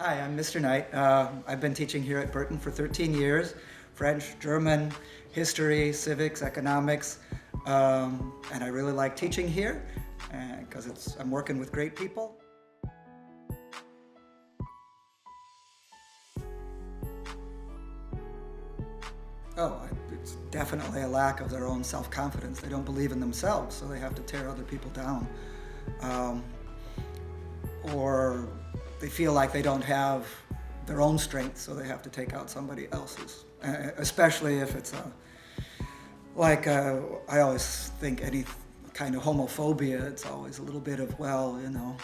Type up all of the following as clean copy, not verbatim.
Hi, I'm Mr. Knight. I've been teaching here at Burton for 13 years, French, German, history, civics, economics, and I really like teaching here because I'm working with great people. It's definitely a lack of their own self-confidence. They don't believe in themselves, so they have to tear other people down. Or they feel like they don't have their own strength, so they have to take out somebody else's. Especially if it's I always think any kind of homophobia, it's always a little bit of, well, you know,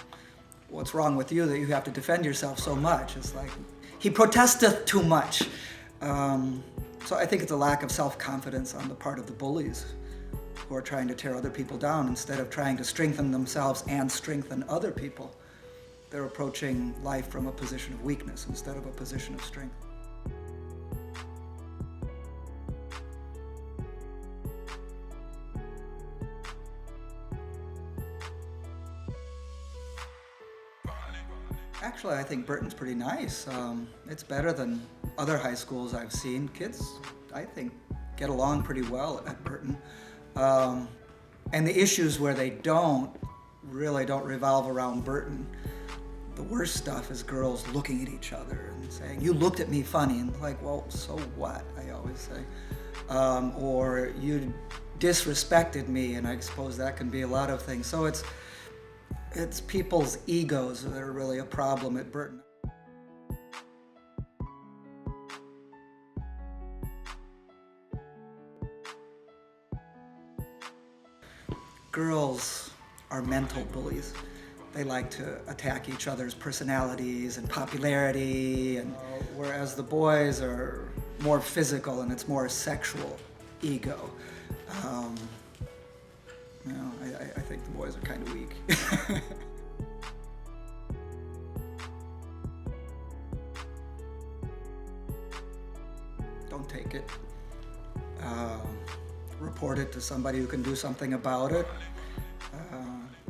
what's wrong with you that you have to defend yourself so much? It's like, he protesteth too much. So I think it's a lack of self-confidence on the part of the bullies who are trying to tear other people down instead of trying to strengthen themselves and strengthen other people. They're approaching life from a position of weakness instead of a position of strength. Actually, I think Burton's pretty nice. It's better than other high schools I've seen. Kids, I think, get along pretty well at Burton. And the issues where they really don't revolve around Burton. The worst stuff is girls looking at each other and saying, "You looked at me funny," and like, well, so what, I always say. Or you disrespected me, and I suppose that can be a lot of things. So it's people's egos that are really a problem at Burton. Girls are mental bullies. They like to attack each other's personalities and popularity, and whereas the boys are more physical and it's more sexual ego. I think the boys are kind of weak. Don't take it. Report it to somebody who can do something about it.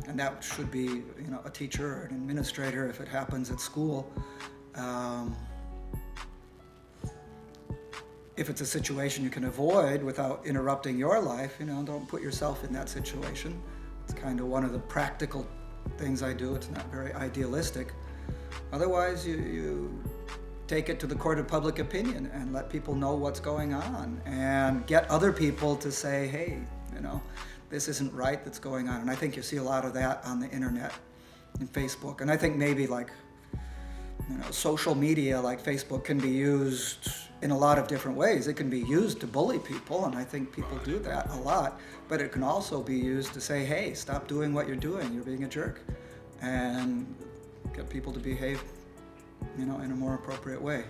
And that should be, you know, a teacher or an administrator if it happens at school. If it's a situation you can avoid without interrupting your life, you know, don't put yourself in that situation. It's kind of one of the practical things I do. It's not very idealistic. Otherwise, you take it to the court of public opinion and let people know what's going on and get other people to say, hey, you know, this isn't right that's going on. And I think you see a lot of that on the internet and Facebook. And I think maybe like, you know, social media like Facebook can be used in a lot of different ways. It can be used to bully people, and I think people do that a lot, but it can also be used to say, hey, stop doing what you're doing, you're being a jerk, and get people to behave, you know, in a more appropriate way.